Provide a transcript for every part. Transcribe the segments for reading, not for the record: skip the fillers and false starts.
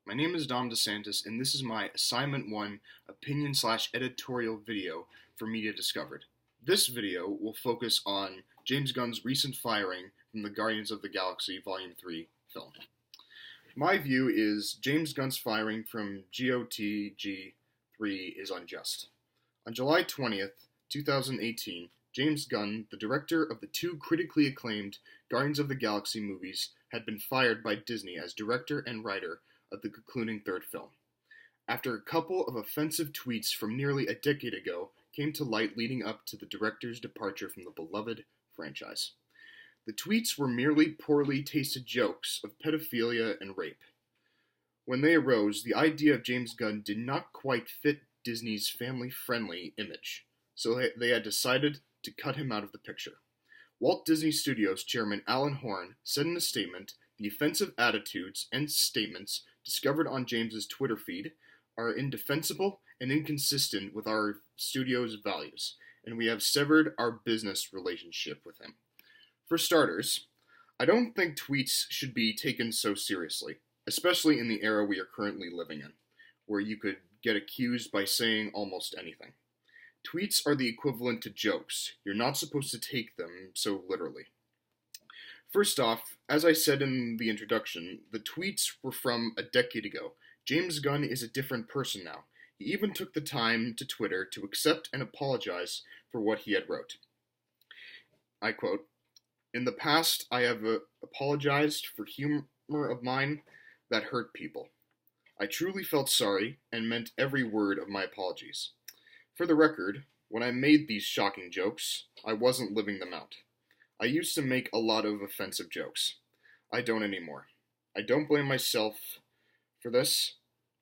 My name is Dom DeSantis, and this is my Assignment 1 opinion/editorial video for Media Discovered. This video will focus on James Gunn's recent firing from the Guardians of the Galaxy Volume 3 film. My view is James Gunn's firing from GOTG 3 is unjust. On July 20th, 2018, James Gunn, the director of the two critically acclaimed Guardians of the Galaxy movies, had been fired by Disney as director and writer of the concluding third film, after a couple of offensive tweets from nearly a decade ago came to light leading up to the director's departure from the beloved franchise. The tweets were merely poorly tasted jokes of pedophilia and rape. When they arose, the idea of James Gunn did not quite fit Disney's family-friendly image, so they had decided to cut him out of the picture. Walt Disney Studios chairman Alan Horn said in a statement, "The offensive attitudes and statements discovered on James's Twitter feed are indefensible and inconsistent with our studio's values, and we have severed our business relationship with him." For starters, I don't think tweets should be taken so seriously, especially in the era we are currently living in, where you could get accused by saying almost anything. Tweets are the equivalent to jokes. You're not supposed to take them so literally. First off, as I said in the introduction, the tweets were from a decade ago. James Gunn is a different person now. He even took the time to Twitter to accept and apologize for what he had wrote. I quote, "In the past, I have apologized for humor of mine that hurt people. I truly felt sorry and meant every word of my apologies. For the record, when I made these shocking jokes, I wasn't living them out. I used to make a lot of offensive jokes. I don't anymore. I don't blame myself for this,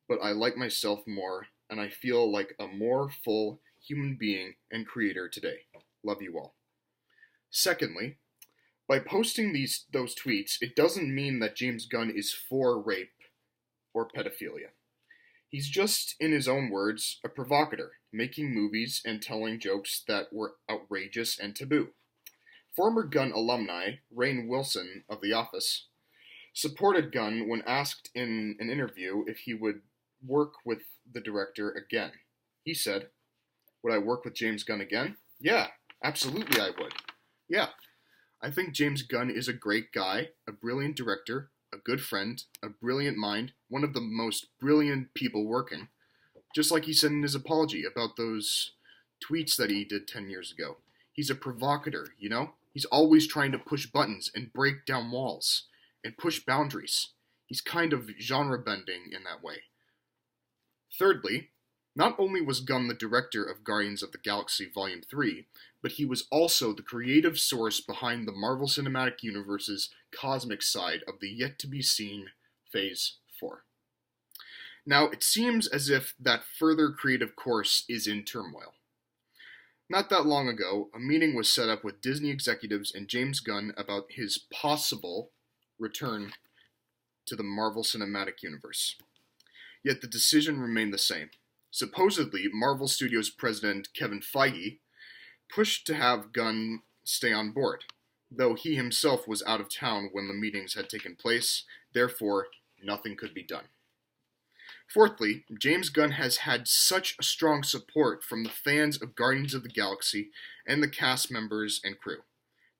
but I like myself more, and I feel like a more full human being and creator today. Love you all." Secondly, by posting those tweets, it doesn't mean that James Gunn is for rape or pedophilia. He's just, in his own words, a provocateur, making movies and telling jokes that were outrageous and taboo. Former Gunn alumni, Rainn Wilson of The Office, supported Gunn when asked in an interview if he would work with the director again. He said, "Would I work with James Gunn again? Yeah, absolutely I would. Yeah, I think James Gunn is a great guy, a brilliant director, a good friend, a brilliant mind, one of the most brilliant people working." Just like he said in his apology about those tweets that he did 10 years ago. He's a provocateur, you know? He's always trying to push buttons and break down walls and push boundaries. He's kind of genre-bending in that way. Thirdly, not only was Gunn the director of Guardians of the Galaxy Volume 3, but he was also the creative source behind the Marvel Cinematic Universe's cosmic side of the yet-to-be-seen Phase 4. Now, it seems as if that further creative course is in turmoil. Not that long ago, a meeting was set up with Disney executives and James Gunn about his possible return to the Marvel Cinematic Universe. Yet the decision remained the same. Supposedly, Marvel Studios president Kevin Feige pushed to have Gunn stay on board, though he himself was out of town when the meetings had taken place, therefore nothing could be done. Fourthly, James Gunn has had such strong support from the fans of Guardians of the Galaxy and the cast members and crew.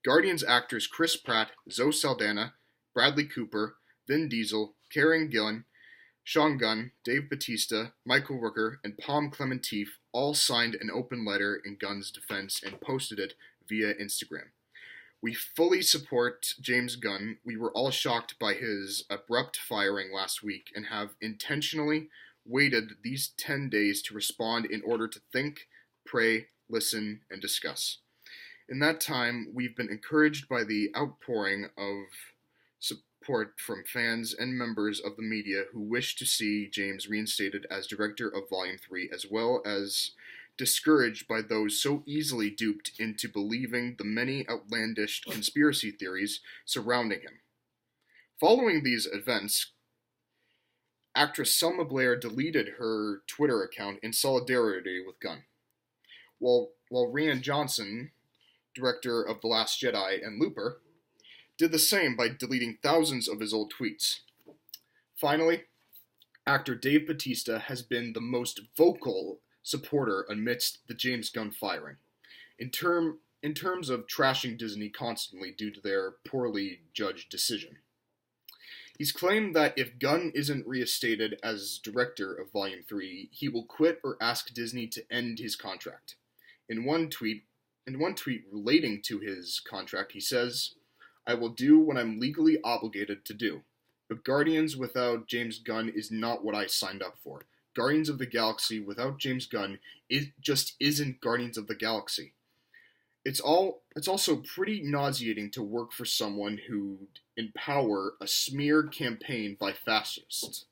Guardians actors Chris Pratt, Zoe Saldana, Bradley Cooper, Vin Diesel, Karen Gillan, Sean Gunn, Dave Bautista, Michael Rooker, and Palm Clementif all signed an open letter in Gunn's defense and posted it via Instagram. "We fully support James Gunn. We were all shocked by his abrupt firing last week and have intentionally waited these 10 days to respond in order to think, pray, listen, and discuss. In that time, we've been encouraged by the outpouring of support from fans and members of the media who wish to see James reinstated as director of Volume 3, as well as discouraged by those so easily duped into believing the many outlandish conspiracy theories surrounding him." Following these events, actress Selma Blair deleted her Twitter account in solidarity with Gunn, while Rian Johnson, director of The Last Jedi and Looper, did the same by deleting thousands of his old tweets. Finally, actor Dave Bautista has been the most vocal supporter amidst the James Gunn firing. In terms of trashing Disney constantly due to their poorly judged decision. He's claimed that if Gunn isn't reinstated as director of Volume 3, he will quit or ask Disney to end his contract. In one tweet relating to his contract, he says, "I will do what I'm legally obligated to do. But Guardians without James Gunn is not what I signed up for. Guardians of the Galaxy without James Gunn just isn't Guardians of the Galaxy. It's also pretty nauseating to work for someone who'd empower a smear campaign by fascists.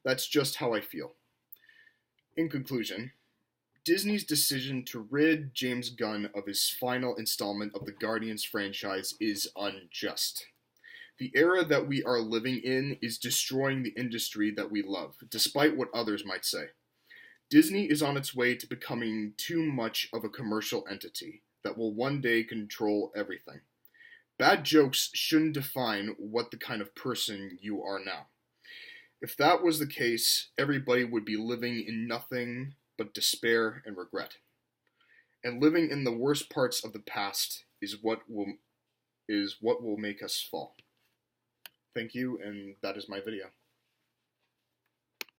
That's just how I feel." In conclusion, Disney's decision to rid James Gunn of his final installment of the Guardians franchise is unjust. The era that we are living in is destroying the industry that we love, despite what others might say. Disney is on its way to becoming too much of a commercial entity that will one day control everything. Bad jokes shouldn't define what the kind of person you are now. If that was the case, everybody would be living in nothing but despair and regret. And living in the worst parts of the past is what will make us fall. Thank you, and that is my video.